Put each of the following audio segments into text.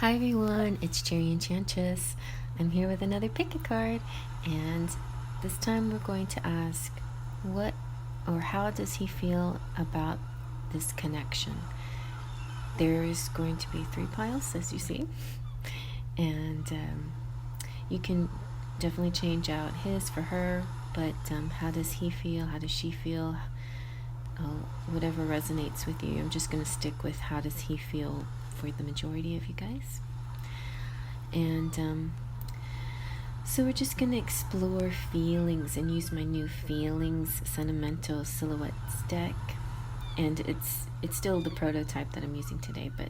Hi everyone, it's Cherry Enchantress. I'm here with another pick a card, and this time we're going to ask what or how does he feel about this connection. There's going to be 3 piles, as you see, and you can definitely change out his for her, but how does he feel, how does she feel, whatever resonates with you. I'm just going to stick with how does he feel for the majority of you guys. And so we're just going to explore feelings and use my new feelings Sentimental Silhouettes deck. And it's still the prototype that I'm using today, but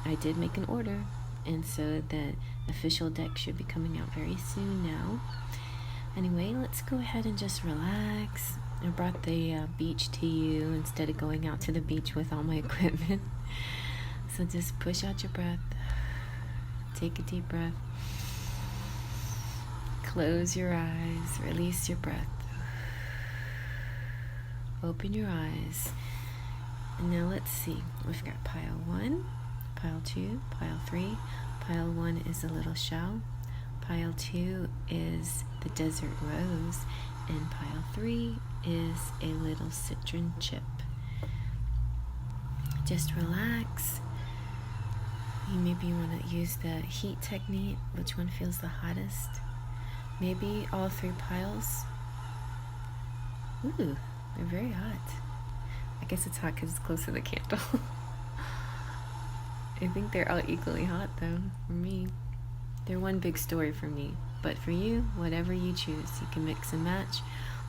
I did make an order, and so the official deck should be coming out very soon now. Anyway, let's go ahead and just relax. I brought the beach to you instead of going out to the beach with all my equipment. So just push out your breath. Take a deep breath. Close your eyes. Release your breath. Open your eyes. And now let's see. We've got pile 1, pile 2, pile 3. Pile 1 is a little shell. Pile 2 is the desert rose. And pile 3 is a little citrine chip. Just relax. Maybe you want to use the heat technique. Which one feels the hottest? Maybe all 3 piles. Ooh, they're very hot. I guess it's hot because it's close to the candle. I think they're all equally hot though, for me. They're one big story for me. But for you, whatever you choose. You can mix and match,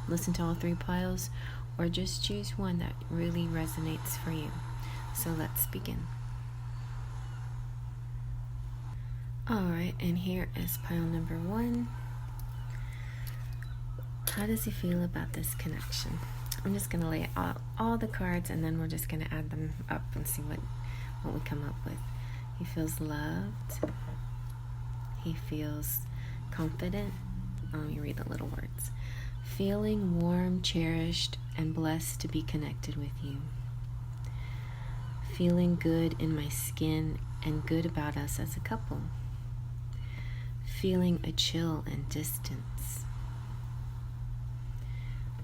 listen to all 3 piles, or just choose one that really resonates for you. So let's begin. Alright, and here is pile number 1. How does he feel about this connection? I'm just going to lay out all the cards, and then we're just going to add them up and see what we come up with. He feels loved. He feels confident. Let me read the little words. Feeling warm, cherished, and blessed to be connected with you. Feeling good in my skin and good about us as a couple. Feeling a chill and distance.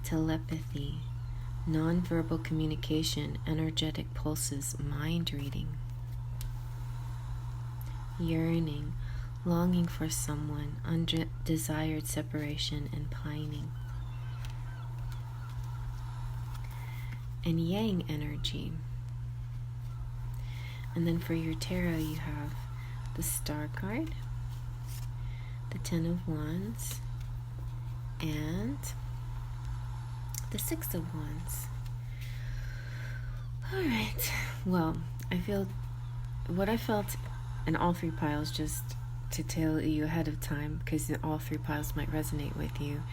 Telepathy, nonverbal communication, energetic pulses, mind reading. Yearning, longing for someone, undesired separation, and pining. And yang energy. And then for your tarot, you have the Star card, the 10 of Wands, and the 6 of Wands. Alright, well, what I felt in all 3 piles, just to tell you ahead of time, because all 3 piles might resonate with you,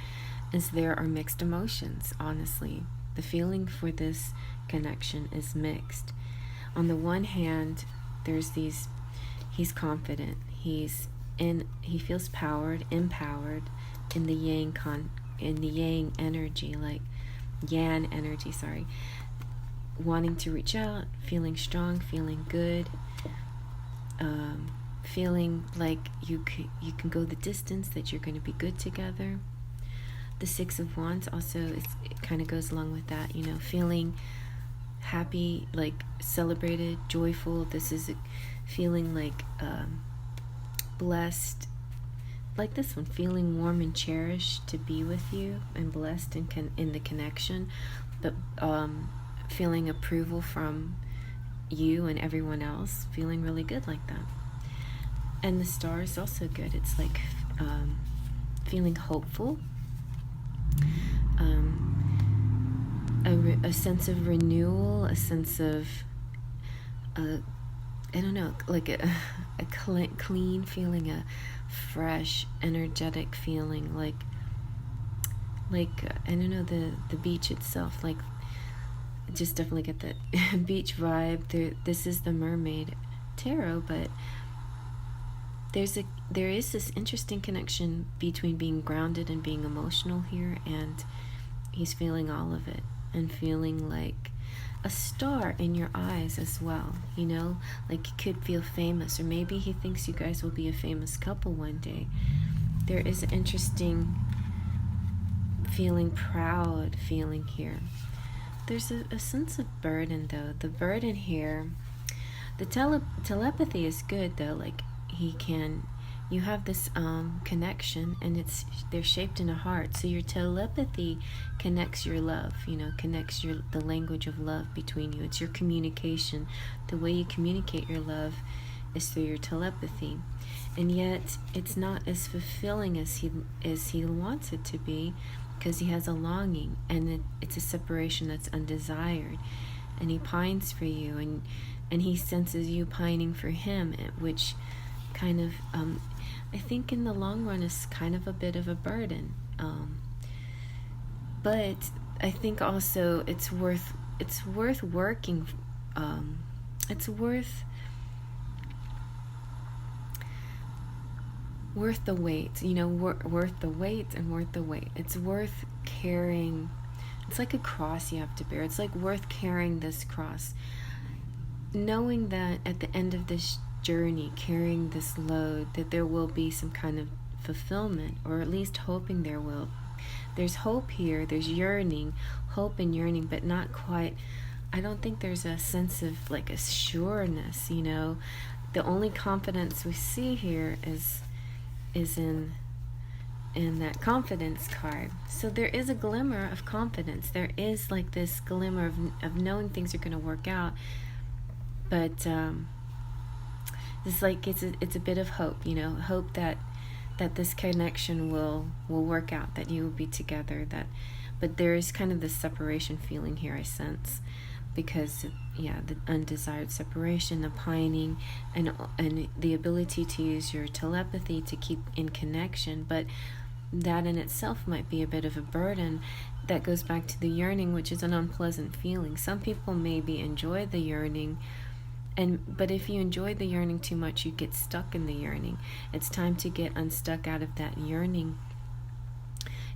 is there are mixed emotions, honestly. The feeling for this connection is mixed. On the one hand, there's he's confident, he feels empowered in the yang energy, like yan energy, wanting to reach out, feeling strong, feeling good, feeling like you can go the distance, that you're going to be good together. The 6 of Wands also it kind of goes along with that, feeling happy, like celebrated, joyful. This is feeling like blessed, like this one, feeling warm and cherished to be with you, and blessed in the connection, but feeling approval from you and everyone else, feeling really good like that. And the Star is also good. It's like feeling hopeful, a sense of renewal, a sense of I don't know, like a clean feeling, a fresh, energetic feeling, like I don't know, the beach itself, like just definitely get that beach vibe. This is the Mermaid Tarot, but there is this interesting connection between being grounded and being emotional here, and he's feeling all of it and feeling like a star in your eyes as well, you know, like you could feel famous, or maybe he thinks you guys will be a famous couple one day. There is an interesting feeling, proud feeling here. There's a sense of burden though. The burden here, the telepathy is good though, like you have this connection, and they're shaped in a heart, so your telepathy connects your love, you know, connects the language of love between you. It's your communication. The way you communicate your love is through your telepathy, and yet it's not as fulfilling as he wants it to be, because he has a longing, and it's a separation that's undesired, and he pines for you, and he senses you pining for him, which kind of I think in the long run is kind of a bit of a burden, but I think also it's worth working, it's worth the wait, you know, worth the wait and worth the wait. It's worth carrying. It's like a cross you have to bear. It's like worth carrying this cross, knowing that at the end of this journey, carrying this load, that there will be some kind of fulfillment, or at least hoping there will. There's hope here, there's yearning, hope and yearning, but not quite. I don't think there's a sense of like a sureness, you know. The only confidence we see here is in that confidence card. So there is a glimmer of confidence. There is like this glimmer of knowing things are going to work out, but it's like it's a bit of hope, you know, hope that this connection will work out, that you will be together, but there is kind of this separation feeling here, I sense, because the undesired separation, the pining, and the ability to use your telepathy to keep in connection, but that in itself might be a bit of a burden. That goes back to the yearning, which is an unpleasant feeling. Some people maybe enjoy the yearning, but if you enjoy the yearning too much, you get stuck in the yearning. It's time to get unstuck out of that yearning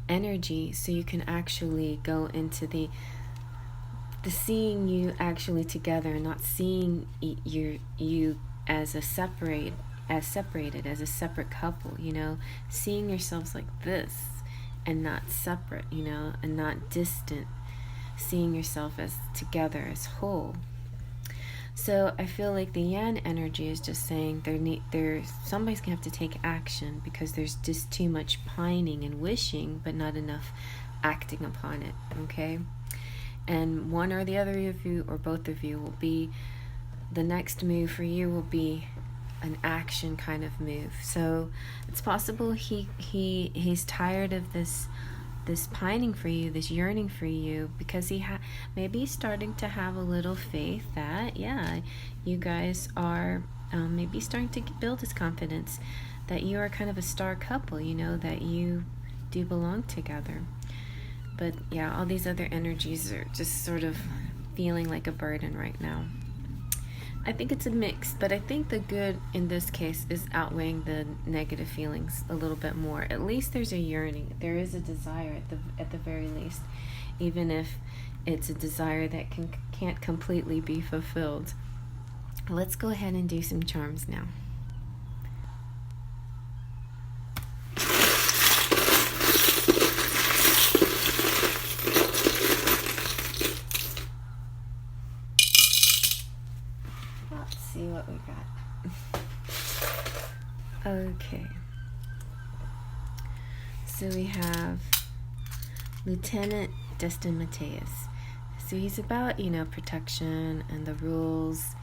energy, so you can actually go into the seeing you actually together, and not seeing you as separated, as a separate couple, you know, seeing yourselves like this and not separate, you know, and not distant, seeing yourself as together, as whole. So I feel like the Yan energy is just saying somebody's gonna have to take action, because there's just too much pining and wishing, but not enough acting upon it. Okay, and one or the other of you, or both of you, will be the next move for you will be an action kind of move. So it's possible he's tired of this pining for you, this yearning for you, because maybe he's starting to have a little faith that you guys are maybe starting to build his confidence that you are kind of a star couple, you know, that you do belong together. But all these other energies are just sort of feeling like a burden right now. I think it's a mix, but I think the good in this case is outweighing the negative feelings a little bit more. At least there's a yearning. There is a desire at the very least, even if it's a desire that can't completely be fulfilled. Let's go ahead and do some charms now. See what we got. Okay, so we have Lieutenant Destin Mateus. So he's about, protection and the rules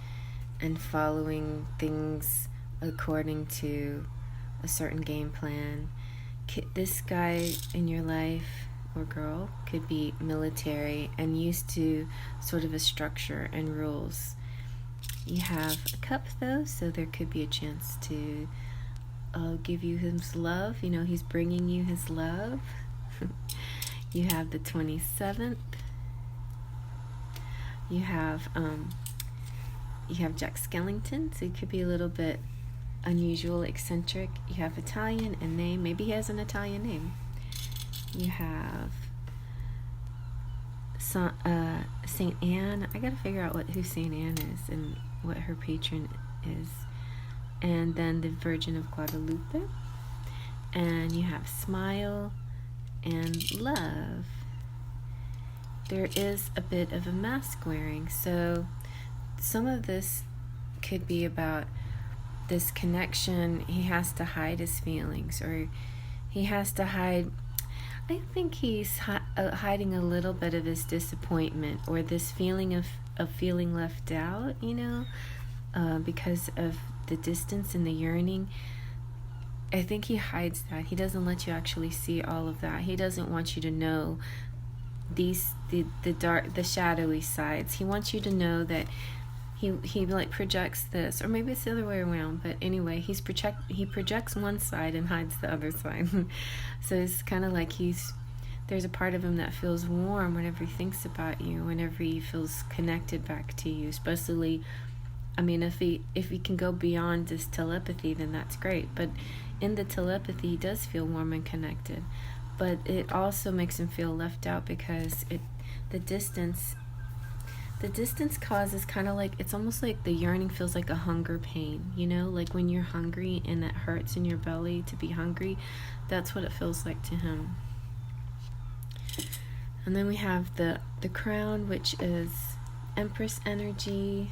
and following things according to a certain game plan. This guy in your life, or girl, could be military and used to sort of a structure and rules. You have a cup though, so there could be a chance to give you his love. He's bringing you his love. You have the 27th. You have Jack Skellington, so he could be a little bit unusual, eccentric. You have Italian and name. Maybe he has an Italian name. You have Saint Anne. I gotta figure out who Saint Anne is and what her patron is. And then the Virgin of Guadalupe. And you have Smile and Love. There is a bit of a mask wearing, so some of this could be about this connection. He has to hide his feelings, or he has to hide, I think he's hiding a little bit of his disappointment, or this feeling of feeling left out, you know, because of the distance and the yearning. I think he hides that. He doesn't let you actually see all of that. He doesn't want you to know the dark, the shadowy sides. He wants you to know that he like projects this, or maybe it's the other way around, but anyway, he projects one side and hides the other side. So it's kind of like there's a part of him that feels warm whenever he thinks about you, whenever he feels connected back to you. Especially, I mean, if he can go beyond this telepathy, then that's great. But in the telepathy, he does feel warm and connected. But it also makes him feel left out, because the distance causes kind of like, it's almost like the yearning feels like a hunger pain, you know, like when you're hungry and it hurts in your belly to be hungry. That's what it feels like to him. And then we have the crown, which is Empress energy.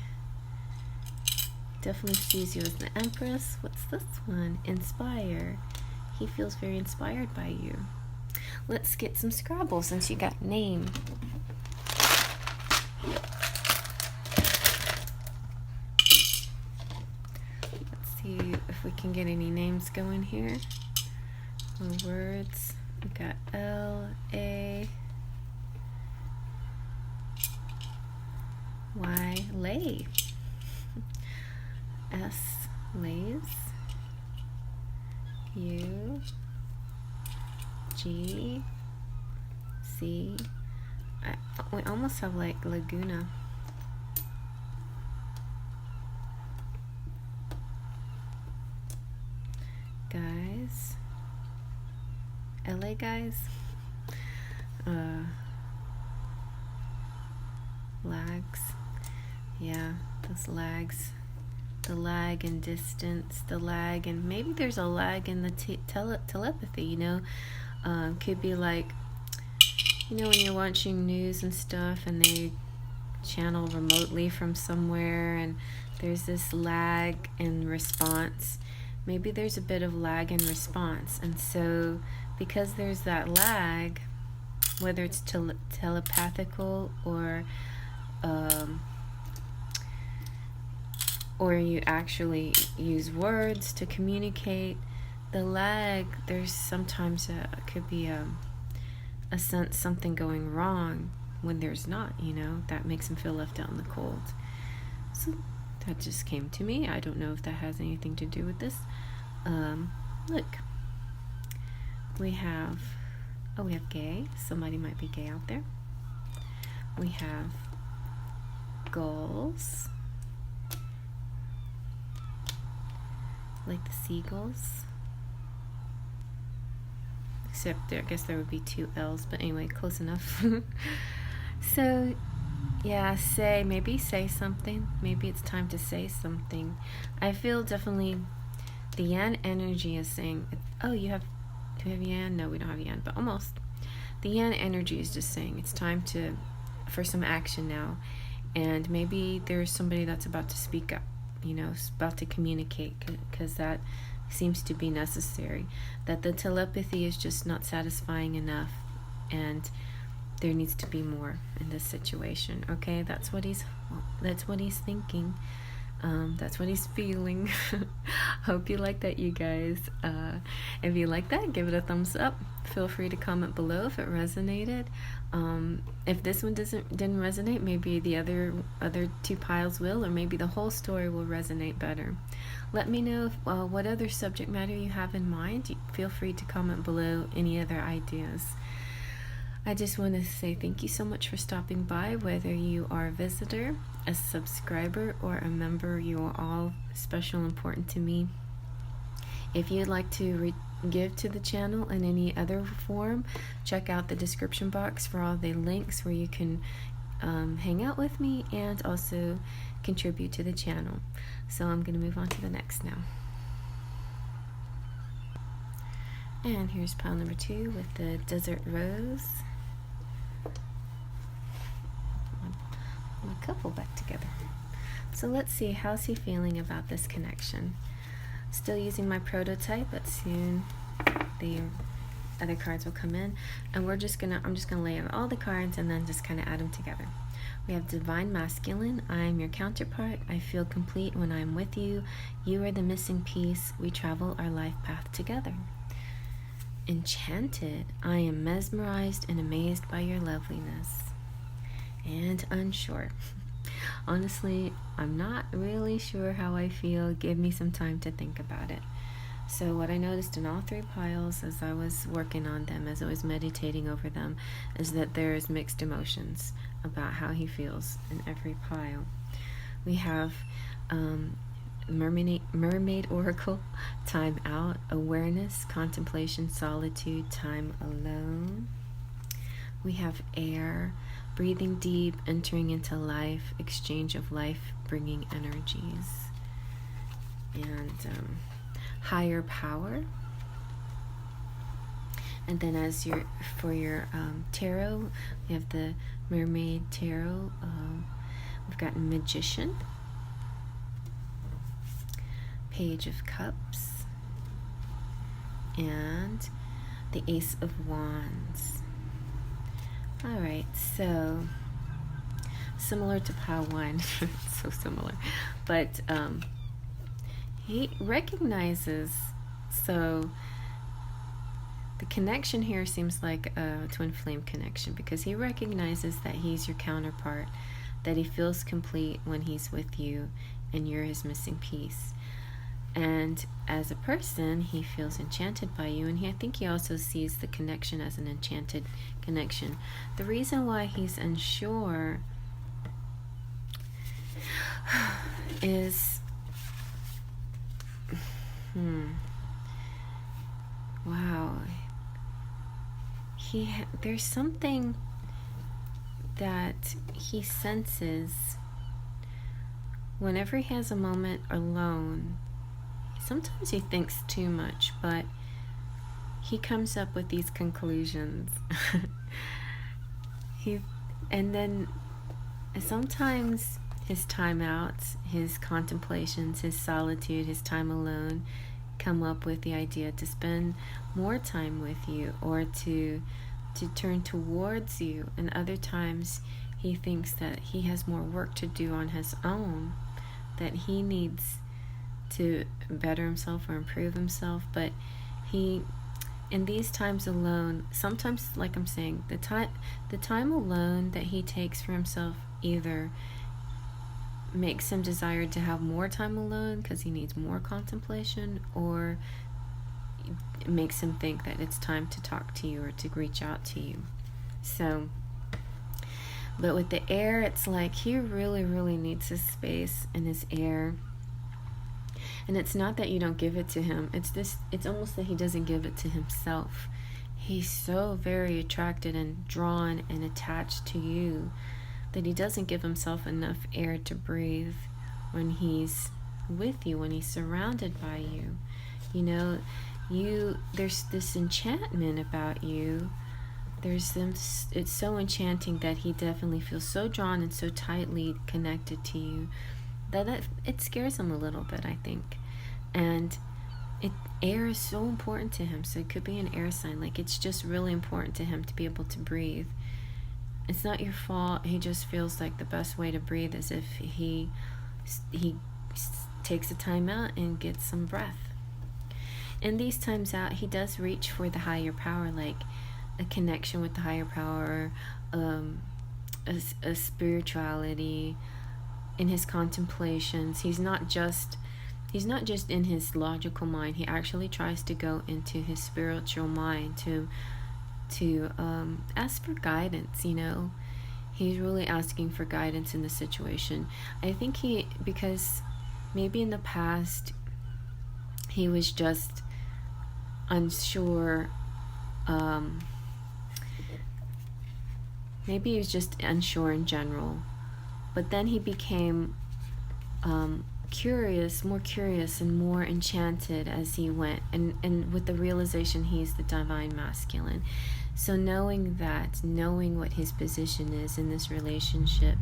Definitely sees you as the Empress. What's this one? Inspire. He feels very inspired by you. Let's get some Scrabble since you got name. Let's see if we can get any names going here. Or words. We got L-A-Y. Lay. S, lays. U, G, C. We almost have like Laguna. Guys. LA guys. Lags. Yeah, those lags. The lag and distance, the lag, and maybe there's a lag in the telepathy, you know. Could be like, you know, when you're watching news and stuff and they channel remotely from somewhere and there's this lag in response. Maybe there's a bit of lag in response, and so because there's that lag, whether it's telepathical or you actually use words to communicate, the lag, there's sometimes could be a sense something going wrong when there's not, you know, that makes him feel left out in the cold. So that just came to me. I don't know if that has anything to do with this. Look, we have gay. Somebody might be gay out there. We have gulls, like the seagulls, except I guess there would be 2 L's, but anyway, close enough. So yeah, maybe say something. Maybe it's time to say something. I feel definitely the Yan energy is saying, oh, do we have Yan? No, we don't have Yan, but almost. The Yan energy is just saying it's time for some action now, and maybe there's somebody that's about to speak up, you know, about to communicate, because that seems to be necessary, that the telepathy is just not satisfying enough, and there needs to be more in this situation. Okay, that's what he's thinking. That's what he's feeling. Hope you like that, you guys. If you like that, give it a thumbs up. Feel free to comment below if it resonated. If this one didn't resonate, maybe the other 2 piles will, or maybe the whole story will resonate better. Let me know what other subject matter you have in mind. Feel free to comment below any other ideas. I just want to say thank you so much for stopping by. Whether you are a visitor, a subscriber, or a member, you are all special and important to me. If you'd like to give to the channel in any other form, check out the description box for all the links where you can hang out with me and also contribute to the channel. So I'm going to move on to the next now. And here's pile number 2 with the Desert Rose. A couple back together. So let's see, how's he feeling about this connection? Still using my prototype, but soon the other cards will come in, and I'm just gonna lay out all the cards and then just kind of add them together. We have Divine Masculine. I am your counterpart. I feel complete when I'm with you. You are the missing piece. We travel our life path together. Enchanted. I am mesmerized and amazed by your loveliness. And unsure. Honestly, I'm not really sure how I feel. Give me some time to think about it. So what I noticed in all 3 piles as I was working on them, as I was meditating over them, is that there's mixed emotions about how he feels in every pile. We have Mermaid Oracle, time out, awareness, contemplation, solitude, time alone. We have air, breathing deep, entering into life, exchange of life-bringing energies. And higher power. And then for your tarot, we have the Mermaid Tarot. We've got Magician, Page of Cups, and the Ace of Wands. Alright, so similar to pile 1, so similar, but he recognizes, so the connection here seems like a twin flame connection, because he recognizes that he's your counterpart, that he feels complete when he's with you and you're his missing piece. And as a person, he feels enchanted by you, and I think he also sees the connection as an enchanted connection. The reason why he's unsure is wow, there's something that he senses whenever he has a moment alone. Sometimes he thinks too much, but he comes up with these conclusions. And then sometimes his time out, his contemplations, his solitude, his time alone come up with the idea to spend more time with you, or to turn towards you. And other times he thinks that he has more work to do on his own, that he needs to better himself or improve himself. But in these times alone, sometimes, like I'm saying, the time alone that he takes for himself either makes him desire to have more time alone because he needs more contemplation, or it makes him think that it's time to talk to you or to reach out to you. So, but with the air, it's like he really, really needs his space and his air. And it's not that you don't give it to him. It's almost that he doesn't give it to himself. He's so very attracted and drawn and attached to you that he doesn't give himself enough air to breathe when he's with you, when he's surrounded by you. You know, there's this enchantment about you. It's so enchanting that he definitely feels so drawn and so tightly connected to you that it scares him a little bit, I think. And air is so important to him, so it could be an air sign. Like, it's just really important to him to be able to breathe. It's not your fault. He just feels like the best way to breathe is if he takes a time out and gets some breath. In these times out, he does reach for the higher power, like a connection with the higher power, a spirituality. In his contemplations, he's not just in his logical mind. He actually tries to go into his spiritual mind to ask for guidance. You know, he's really asking for guidance in the situation. I think because maybe in the past he was just unsure. Maybe he was just unsure in general. But then he became more curious and more enchanted as he went, and with the realization he's the divine masculine. So knowing what his position is in this relationship,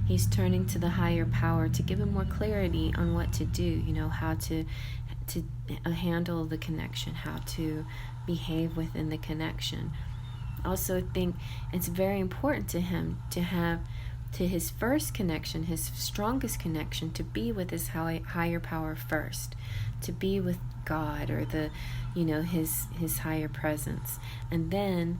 he's turning to the higher power to give him more clarity on what to do, how to handle the connection, how to behave within the connection. Also, I think it's very important to him to have, to his first connection, his strongest connection, to be with his higher power first, to be with God, or his higher presence, and then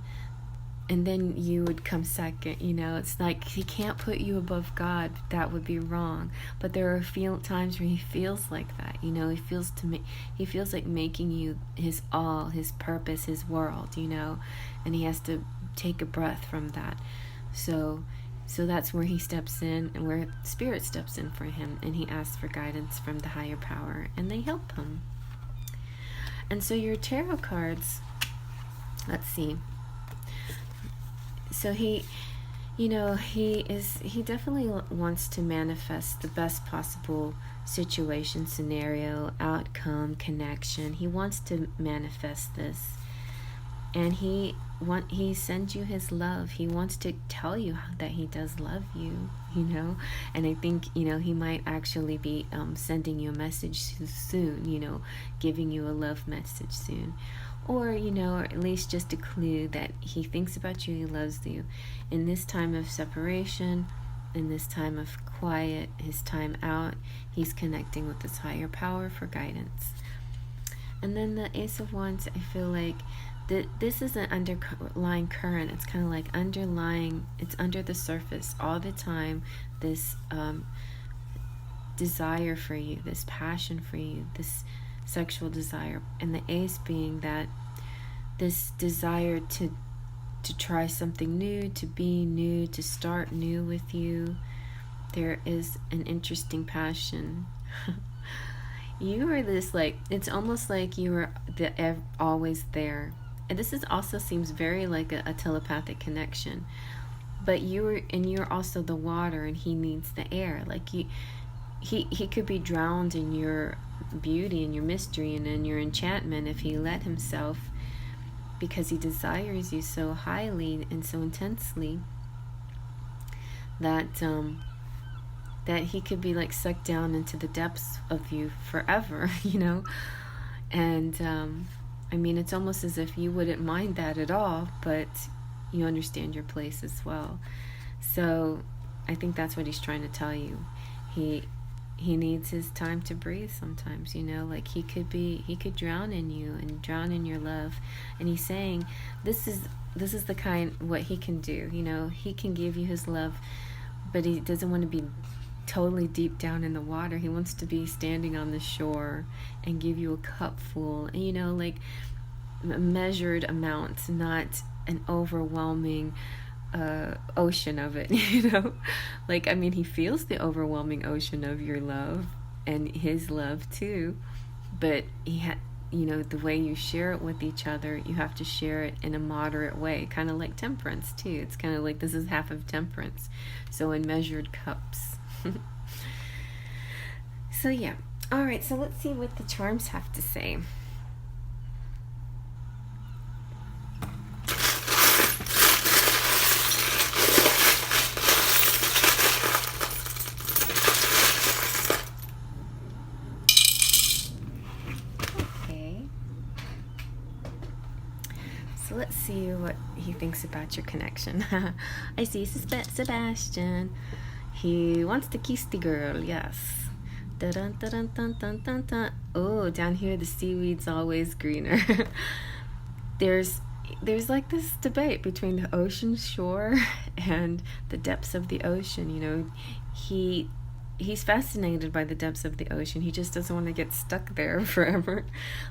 you would come second. It's like he can't put you above God. That would be wrong. But there are times where he feels like that. He feels like making you his all, his purpose, his world. And he has to take a breath from that. So that's where he steps in, and where Spirit steps in for him, and he asks for guidance from the higher power, and they help him. And so your tarot cards, let's see. So he definitely wants to manifest the best possible situation, scenario, outcome, connection. He wants to manifest this, and he sends you his love. He wants to tell you that he does love you, and I think he might actually be sending you a message soon, giving you a love message soon, or or at least just a clue that he thinks about you, he loves you in this time of separation, in this time of quiet, his time out. He's connecting with his higher power for guidance. And then the Ace of Wands, I feel like this is an underlying current. It's kind of like underlying, it's under the surface all the time, this desire for you, this passion for you, this sexual desire. And the Ace being that this desire to try something new, to be new, to start new with you. There is an interesting passion. You are this, like, it's almost like you are always there. And this also seems very like a telepathic connection. But you're also the water, and he needs the air. Like he could be drowned in your beauty and your mystery and in your enchantment if he let himself, because he desires you so highly and so intensely that he could be like sucked down into the depths of you forever, and I mean, it's almost as if you wouldn't mind that at all, but you understand your place as well. So I think that's what he's trying to tell you. He needs his time to breathe sometimes, like he could drown in you and drown in your love. And he's saying this is the kind, what he can do. He can give you his love, but he doesn't want to be totally deep down in the water. He wants to be standing on the shore and give you a cup full, and like measured amounts, not an overwhelming ocean of it. Like, I mean, he feels the overwhelming ocean of your love and his love too, but the way you share it with each other, you have to share it in a moderate way, kind of like temperance too. It's kind of like, this is half of temperance, so in measured cups. So yeah, all right, so let's see what the charms have to say. Okay, so let's see what he thinks about your connection. I see Sebastian. He wants to kiss the girl, yes. Dun, dun, dun, dun, dun, dun, dun. Oh, down here the seaweed's always greener. There's like this debate between the ocean shore and the depths of the ocean. He's fascinated by the depths of the ocean. He just doesn't want to get stuck there forever.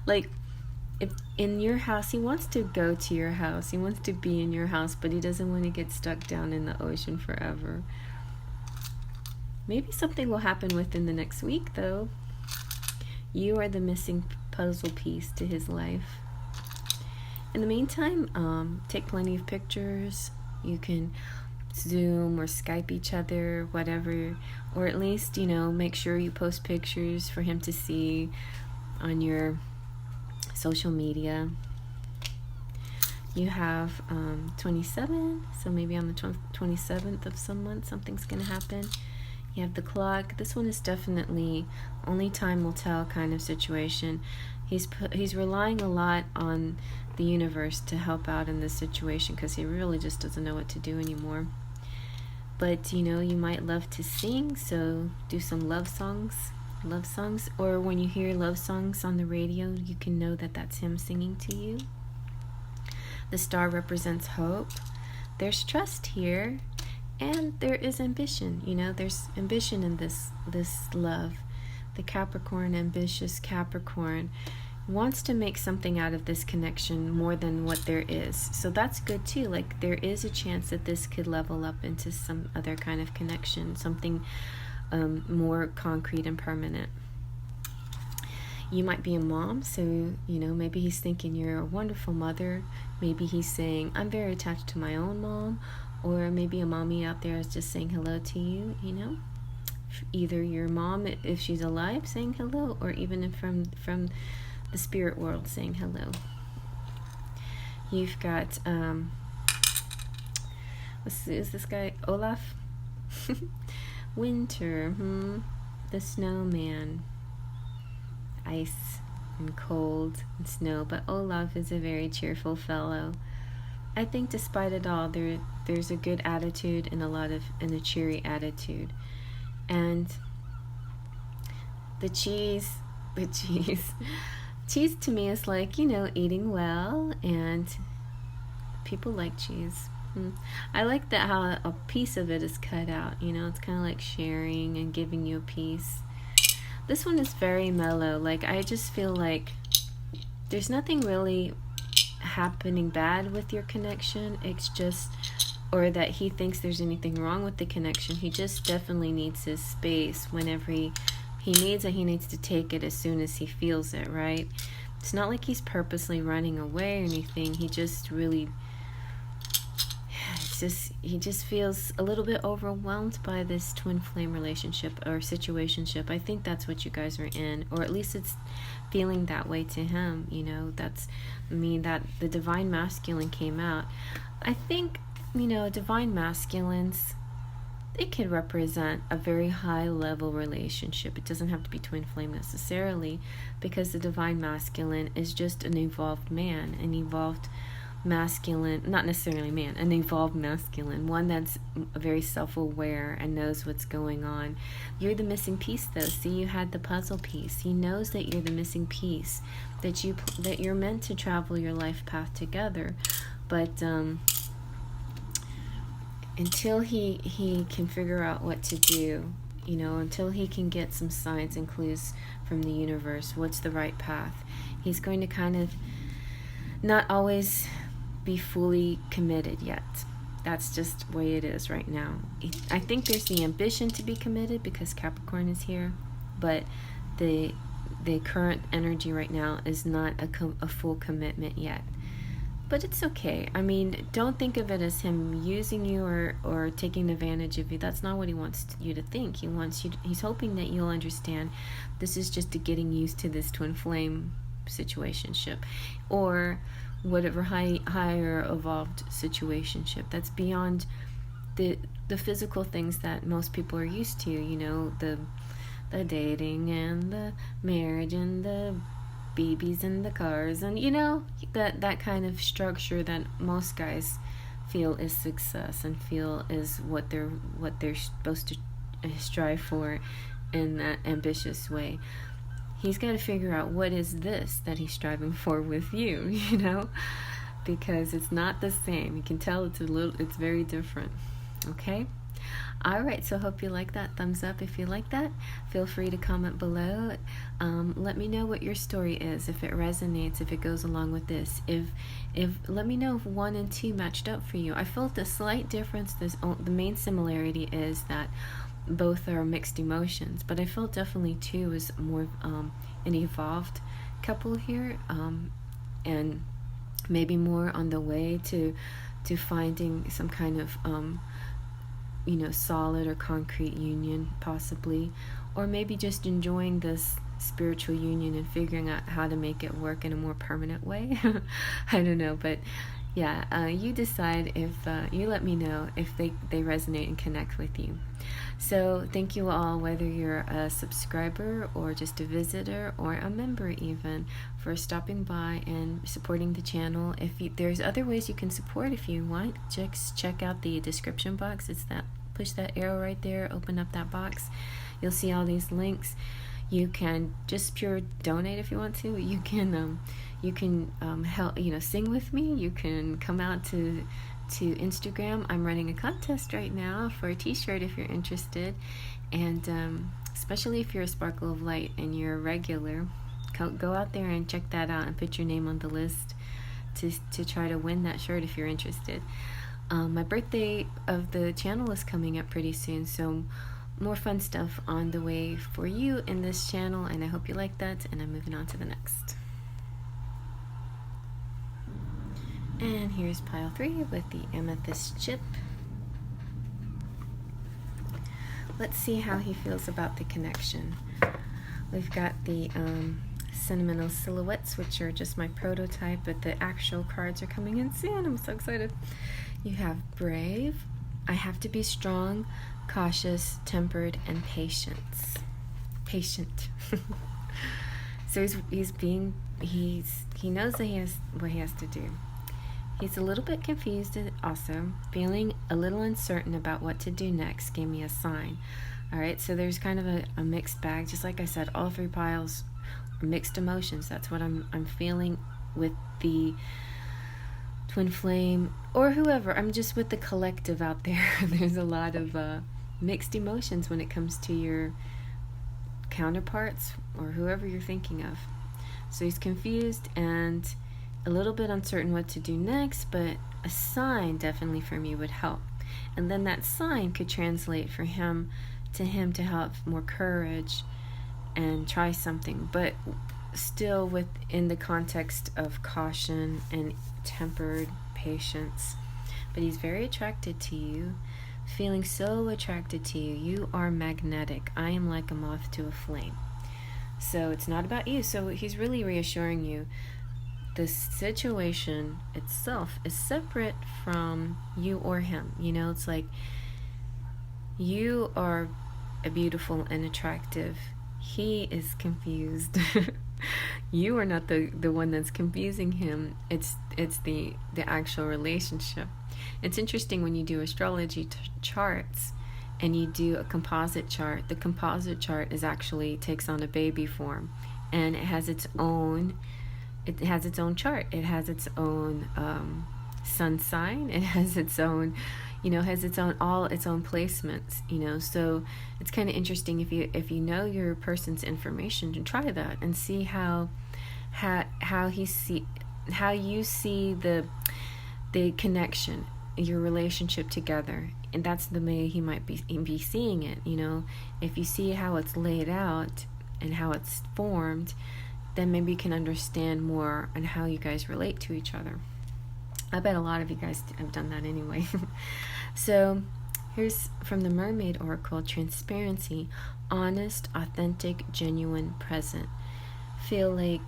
Like, if in your house, he wants to go to your house, he wants to be in your house, but he doesn't want to get stuck down in the ocean forever. Maybe something will happen within the next week, though. You are the missing puzzle piece to his life. In the meantime, take plenty of pictures. You can Zoom or Skype each other, whatever, or at least, make sure you post pictures for him to see on your social media. You have 27, so maybe on the 27th of some month something's going to happen. You have the clock. This one is definitely only time will tell kind of situation. He's relying a lot on the universe to help out in this situation because he really just doesn't know what to do anymore. But you might love to sing, so do some love songs, or when you hear love songs on the radio, you can know that that's him singing to you. The star represents hope. There's trust here, and there is ambition. There's ambition in this love. The Capricorn, ambitious Capricorn, wants to make something out of this connection more than what there is. So that's good too. Like, there is a chance that this could level up into some other kind of connection, something more concrete and permanent. You might be a mom, so maybe he's thinking you're a wonderful mother. Maybe he's saying, I'm very attached to my own mom. Or maybe a mommy out there is just saying hello to you, either your mom, if she's alive, saying hello, or even from the spirit world saying hello. You've got is this guy Olaf? Winter, the snowman, ice and cold and snow, but Olaf is a very cheerful fellow. I think despite it all, there's a good attitude and a cheery attitude. And the cheese to me is like, eating well, and people like cheese. I like that how a piece of it is cut out, it's kind of like sharing and giving you a piece. This one is very mellow. Like, I just feel like there's nothing really happening bad with your connection. It's just, or that he thinks there's anything wrong with the connection. He just definitely needs his space whenever he needs it. He needs to take it as soon as he feels it, right? It's not like he's purposely running away or anything. He just really, he just feels a little bit overwhelmed by this twin flame relationship or situationship. I think that's what you guys are in, or at least it's feeling that way to him. That the divine masculine came out. I think, divine masculines, it could represent a very high level relationship. It doesn't have to be twin flame necessarily, because the divine masculine is just an evolved man, an evolved masculine, not necessarily man, an evolved masculine, one that's very self-aware and knows what's going on. You're the missing piece, though. See, you had the puzzle piece. He knows that you're the missing piece, that you're meant to travel your life path together, but until he can figure out what to do, until he can get some signs and clues from the universe, what's the right path, he's going to kind of not always be fully committed yet. That's just the way it is right now. I think there's the ambition to be committed because Capricorn is here, but the current energy right now is not a full commitment yet. But it's okay. I mean, don't think of it as him using you or taking advantage of you. That's not what he wants you to think. He's hoping that you'll understand this is just a getting used to this twin flame situationship, or whatever higher evolved situationship that's beyond the physical things that most people are used to, the dating and the marriage and the babies and the cars and that kind of structure that most guys feel is success and feel is what they're supposed to strive for in that ambitious way. He's got to figure out what is this that he's striving for with you, because it's not the same. You can tell it's very different. Okay? All right, so hope you like that. Thumbs up if you like that. Feel free to comment below. Let me know what your story is, if it resonates, if it goes along with this. If let me know if 1 and 2 matched up for you. I felt a slight difference. The main similarity is that both are mixed emotions, but I felt definitely 2 is more an evolved couple here, and maybe more on the way to finding some kind of solid or concrete union, possibly, or maybe just enjoying this spiritual union and figuring out how to make it work in a more permanent way. I don't know, but yeah, you decide. If you let me know if they resonate and connect with you. So thank you all, whether you're a subscriber or just a visitor or a member even, for stopping by and supporting the channel. There's other ways you can support if you want. Just check out the description box. It's that, push that arrow right there, open up that box. You'll see all these links. You can just pure donate if you want to. You can help, sing with me. You can come out to Instagram. I'm running a contest right now for a t-shirt if you're interested, and especially if you're a Sparkle of Light and you're a regular, go out there and check that out and put your name on the list to try to win that shirt if you're interested. My birthday of the channel is coming up pretty soon, so more fun stuff on the way for you in this channel, and I hope you like that, and I'm moving on to the next. And here's pile 3 with the amethyst chip. Let's see how he feels about the connection. We've got the Sentimental Silhouettes, which are just my prototype, but the actual cards are coming in soon. I'm so excited. You have Brave. I have to be strong, cautious, tempered, and patient. So he knows that he has what he has to do. He's a little bit confused also, feeling a little uncertain about what to do next. Gave me a sign. All right, so there's kind of a mixed bag. Just like I said, all 3 piles are mixed emotions. That's what I'm feeling with the twin flame or whoever. I'm just with the collective out there. There's a lot of mixed emotions when it comes to your counterparts or whoever you're thinking of. So he's confused and a little bit uncertain what to do next, but a sign definitely from you would help. And then that sign could translate for him to have more courage and try something, but still within the context of caution and tempered patience. But he's very attracted to you, feeling so attracted to you. You are magnetic. I am like a moth to a flame. So it's not about you. So he's really reassuring you the situation itself is separate from you or him. It's like you are beautiful and attractive. He is confused. You are not the one that's confusing him. It's the actual relationship. It's interesting when you do astrology charts and you do a composite chart. The composite chart takes on a baby form, and it has its own chart. It has its own sun sign. It has its own, all its own placements. So it's kind of interesting if you know your person's information, to try that and see how you see the connection, your relationship together, and that's the way he might be seeing it. If you see how it's laid out and how it's formed, then maybe you can understand more on how you guys relate to each other. I bet a lot of you guys have done that anyway. So here's from the Mermaid Oracle: transparency, honest, authentic, genuine, present. Feel like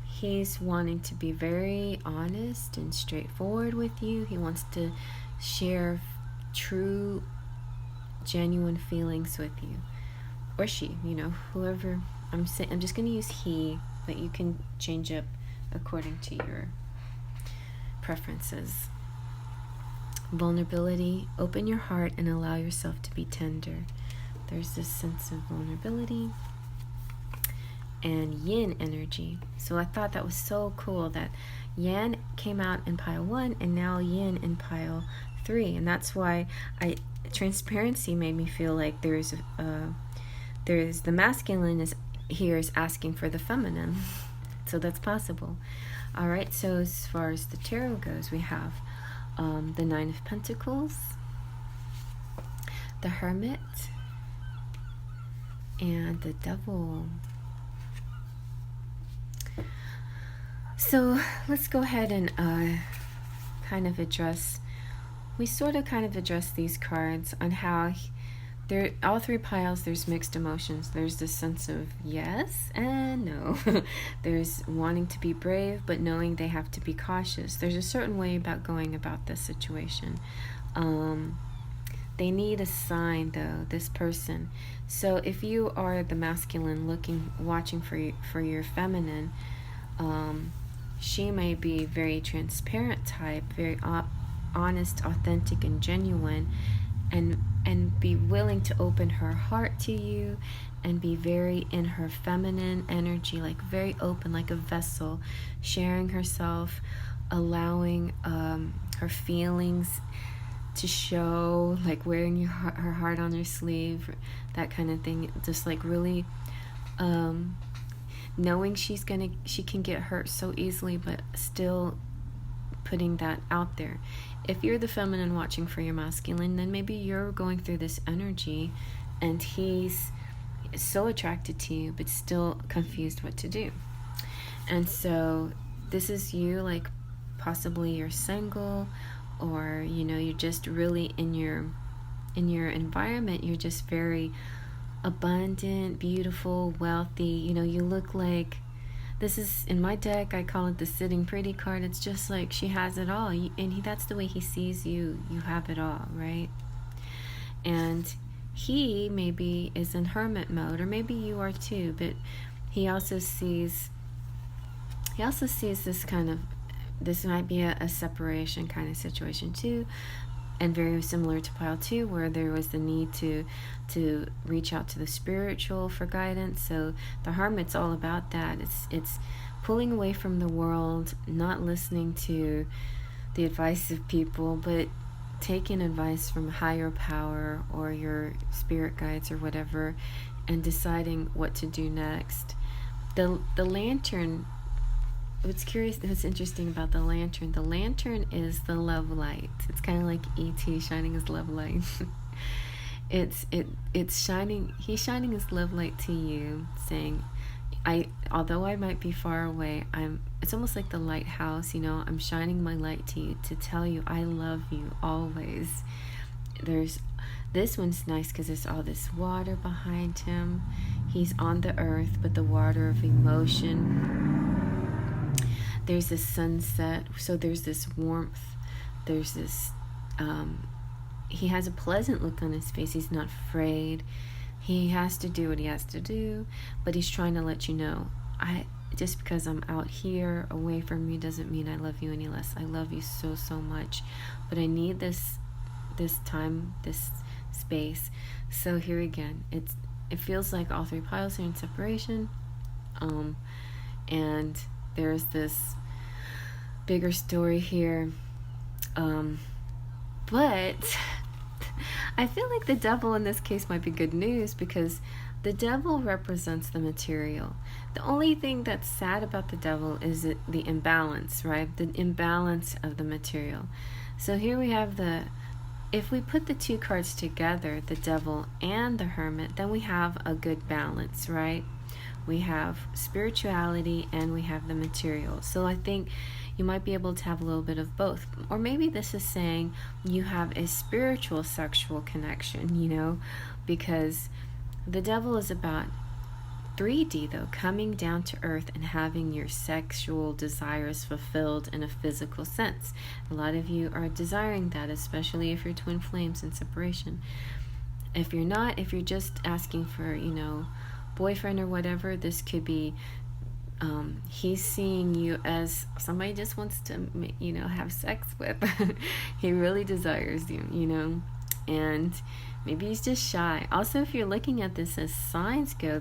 he's wanting to be very honest and straightforward with you. He wants to share true, genuine feelings with you, or she, whoever. I'm just going to use he, but you can change up according to your preferences. Vulnerability, open your heart and allow yourself to be tender. There's this sense of vulnerability. And yin energy. So I thought that was so cool that yang came out in pile 1 and now yin in pile 3, and that's why transparency made me feel like there's the masculine is asking for the feminine. So that's possible. All right, so as far as the tarot goes, we have the 9 of Pentacles, the Hermit, and the Devil. So let's go ahead and kind of address, we sort of kind of address these cards on how there, all three piles, there's mixed emotions. There's this sense of yes and no. There's wanting to be brave, but knowing they have to be cautious. There's a certain way about going about this situation. They need a sign, though, this person. So if you are the masculine watching for your feminine, she may be very transparent type, very honest, authentic, and genuine, and be willing to open her heart to you and be very in her feminine energy, like very open, like a vessel, sharing herself, allowing her feelings to show, like wearing her heart on her sleeve, that kind of thing. Just like really knowing she can get hurt so easily, but still putting that out there. If you're the feminine watching for your masculine, then maybe you're going through this energy and he's so attracted to you but still confused what to do. And so this is you, like possibly you're single, or you're just really in your environment, you're just very abundant, beautiful, wealthy. You look like, this is in my deck, I call it the sitting pretty card. It's just like she has it all, and that's the way he sees you. You have it all, right? And he maybe is in hermit mode, or maybe you are too, but he also sees this kind of, this might be a separation kind of situation too, and very similar to pile 2, where there was the need to reach out to the spiritual for guidance. So the hermit's all about that. It's pulling away from the world, not listening to the advice of people, but taking advice from higher power or your spirit guides or whatever, and deciding what to do next. The lantern, what's interesting about the lantern is the love light. It's kind of like E.T. shining his love light. It's shining, he's shining his love light to you, saying, although I might be far away, it's almost like the lighthouse, I'm shining my light to you to tell you I love you always. This one's nice because there's all this water behind him. He's on the earth, but the water of emotion. There's this sunset, so there's this warmth, there's this, he has a pleasant look on his face. He's not afraid. He has to do what he has to do, but he's trying to let you know, just because I'm out here away from you doesn't mean I love you any less. I love you so, so much, but I need this time, this space. So here again, it feels like all three piles are in separation, and there's this bigger story here, but I feel like the devil in this case might be good news, because the devil represents the material. The only thing that's sad about the devil is the imbalance, right? The imbalance of the material. So here we have if we put the two cards together, the devil and the hermit, then we have a good balance, right? We have spirituality and we have the material. So I think you might be able to have a little bit of both. Or maybe this is saying you have a spiritual sexual connection, because the devil is about 3D, though, coming down to earth and having your sexual desires fulfilled in a physical sense. A lot of you are desiring that, especially if you're twin flames in separation. If you're not, if you're just asking for, boyfriend or whatever, this could be he's seeing you as somebody just wants to have sex with. He really desires you, and maybe he's just shy. Also, if you're looking at this as signs go,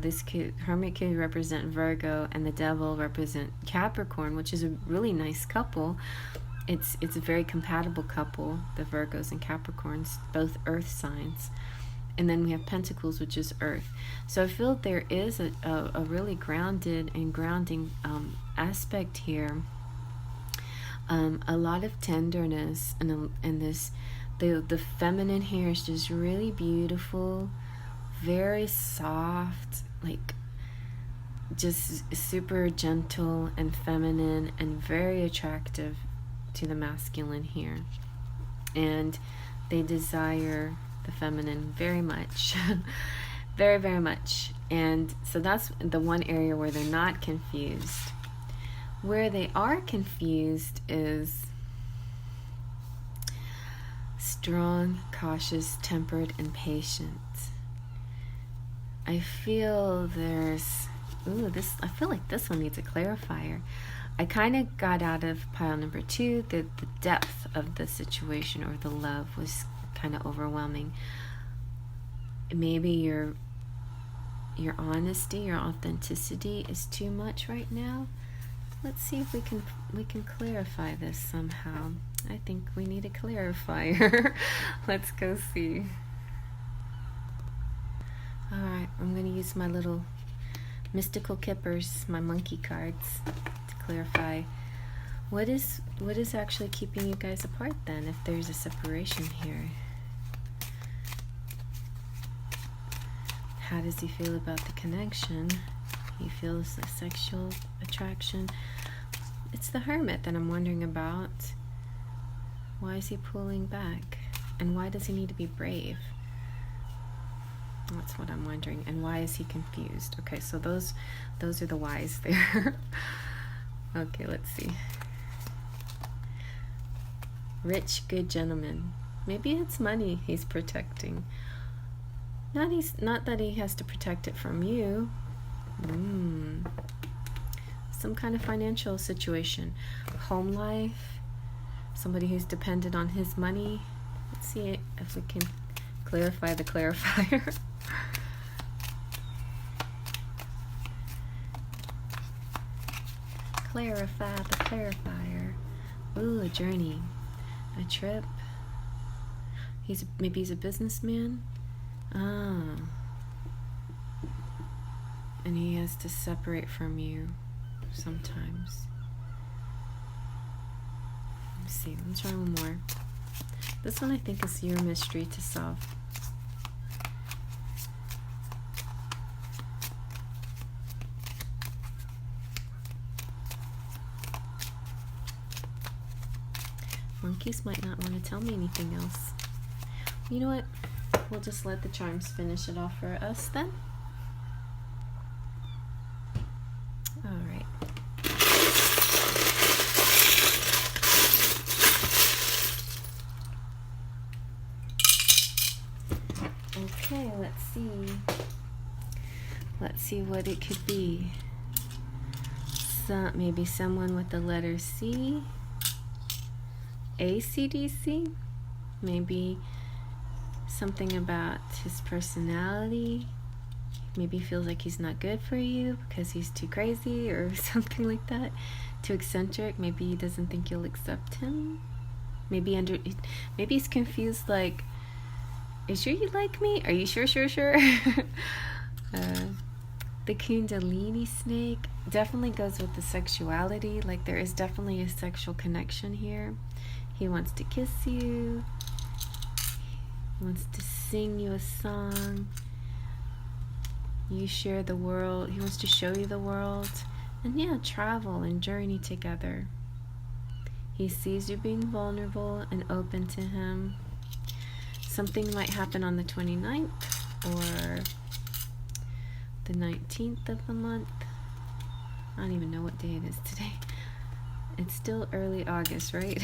hermit could represent Virgo and the devil represent Capricorn, which is a really nice couple. It's a very compatible couple, the Virgos and Capricorns, both earth signs. And then we have Pentacles, which is earth. So I feel there is a really grounded and grounding aspect here. A lot of tenderness, and this, the feminine here is just really beautiful, very soft, like just super gentle and feminine and very attractive to the masculine here. And they desire the feminine very much. Very, very much. And so that's the one area where they're not confused. Where they are confused is strong, cautious, tempered, and patient. I feel there's... I feel like this one needs a clarifier. I kind of got out of pile number 2 that the depth of the situation or the love was kind of overwhelming. Maybe your honesty, your authenticity is too much right now. Let's see if we can clarify this somehow. I think we need a clarifier. Let's go see. Alright, I'm going to use my little mystical kippers, my monkey cards, to clarify what is actually keeping you guys apart then, if there's a separation here. How does he feel about the connection? He feels a sexual attraction. It's the Hermit that I'm wondering about. Why is he pulling back? And why does he need to be brave? That's what I'm wondering. And why is he confused? Okay, so those are the whys there. Okay, let's see. Rich, good gentleman. Maybe it's money he's protecting. Not that he has to protect it from you. Some kind of financial situation. Home life. Somebody who's dependent on his money. Let's see if we can clarify the clarifier. Clarify the clarifier. Ooh, a journey. A trip. Maybe he's a businessman. Ah. And he has to separate from you sometimes. Let's see, let's try one more. This one I think is your mystery to solve. Monkeys might not want to tell me anything else. You know what? We'll just let the charms finish it off for us then. Alright. Okay, let's see. Let's see what it could be. Maybe someone with the letter C. ACDC. Maybe something about his personality. Maybe he feels like he's not good for you because he's too crazy or something like that. Too eccentric. Maybe he doesn't think you'll accept him. Maybe he's confused, like, are you sure you like me? Are you sure? The Kundalini snake definitely goes with the sexuality. Like, there is definitely a sexual connection here. He wants to kiss you. He wants to sing you a song. You share the world. He wants to show you the world. And yeah, travel and journey together. He sees you being vulnerable and open to him. Something might happen on the 29th or the 19th of the month. I don't even know what day it is today. It's still early August, right?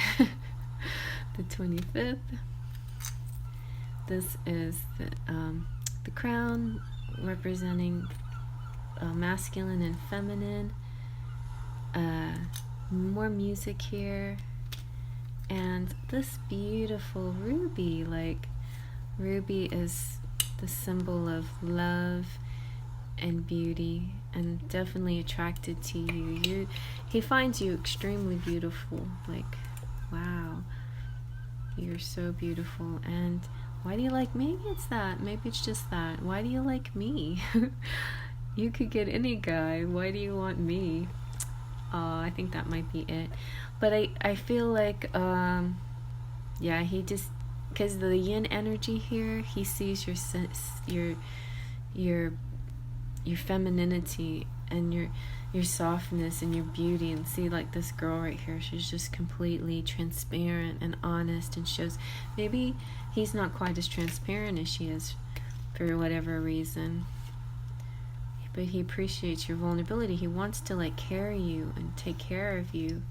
The 25th. This is the crown representing masculine and feminine. More music here. And this beautiful ruby, like, ruby is the symbol of love and beauty, and definitely attracted to you. He finds you extremely beautiful. Like, wow, you're so beautiful. And why do you like? Maybe it's that. Maybe it's just that. Why do you like me? You could get any guy. Why do you want me? I think that might be it. But I feel like yeah, he just, because the yin energy here, he sees your femininity and your softness and your beauty. And see, like this girl right here, she's just completely transparent and honest, and shows maybe he's not quite as transparent as she is for whatever reason, but he appreciates your vulnerability. He wants to like carry you and take care of you,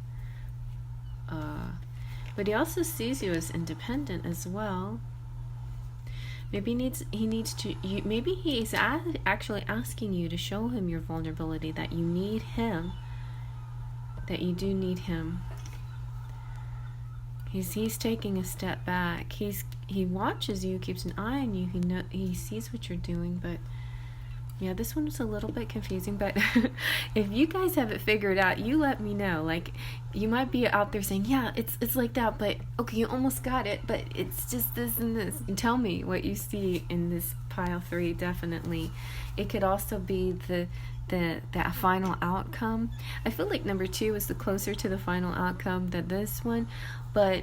but he also sees you as independent as well. Maybe maybe he's actually asking you to show him your vulnerability, that you need him, that you do need him. He's taking a step back. He watches you, keeps an eye on you. He sees what you're doing, but yeah, this one was a little bit confusing, but if you guys have it figured out, you let me know. Like, you might be out there saying, yeah, it's like that, but okay, you almost got it, but it's just this and this. And tell me what you see in this pile 3, definitely. It could also be the final outcome. I feel like number 2 is the closer to the final outcome than this one, but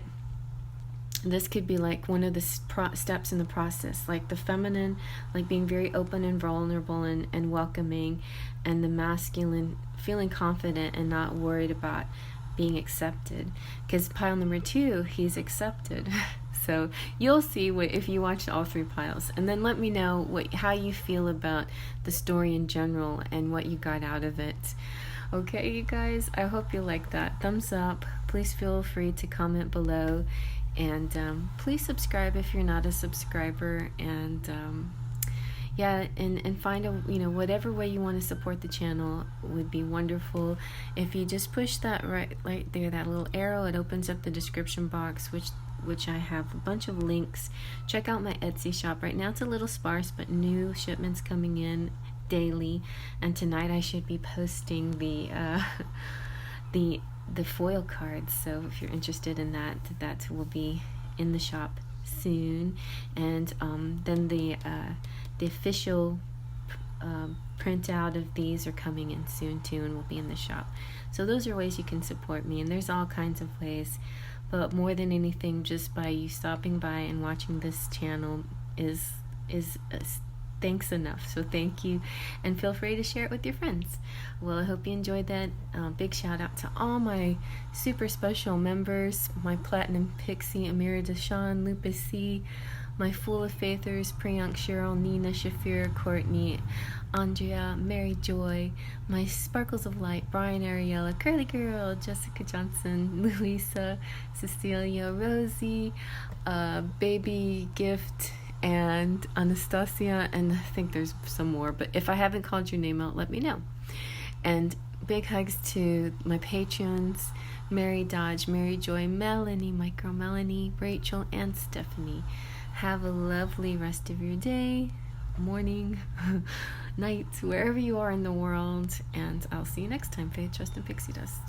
this could be like one of the steps in the process, like the feminine, like being very open and vulnerable and welcoming, and the masculine feeling confident and not worried about being accepted. Because pile number 2, he's accepted. So you'll see if you watch all 3 piles, and then let me know how you feel about the story in general and what you got out of it. Okay, you guys, I hope you like that. Thumbs up. Please feel free to comment below. And please subscribe if you're not a subscriber, and yeah, and find whatever way you want to support the channel would be wonderful. If you just push that right there, that little arrow, it opens up the description box, which I have a bunch of links. Check out my Etsy shop. Right now it's a little sparse, but new shipments coming in daily, and tonight I should be posting the foil cards, so if you're interested in that will be in the shop soon. And then the official printout of these are coming in soon too, and will be in the shop. So those are ways you can support me, and there's all kinds of ways, but more than anything, just by you stopping by and watching this channel is thanks enough. So thank you, and feel free to share it with your friends. Well, I hope you enjoyed that. Big shout out to all my super special members, my Platinum Pixie, Amira Deshawn, Lupus C, my Fool of Faithers, Priyank, Cheryl, Nina, Shafira, Courtney, Andrea, Mary Joy, my Sparkles of Light, Brian Ariella, Curly Girl, Jessica Johnson, Louisa, Cecilia, Rosie, Baby Gift, and Anastasia, and I think there's some more, but if I haven't called your name out, let me know. And big hugs to my patrons, Mary Dodge, Mary Joy, Melanie, my girl Melanie, Rachel, and Stephanie. Have a lovely rest of your day, morning, night, wherever you are in the world, and I'll see you next time. Faith, trust, and pixie dust.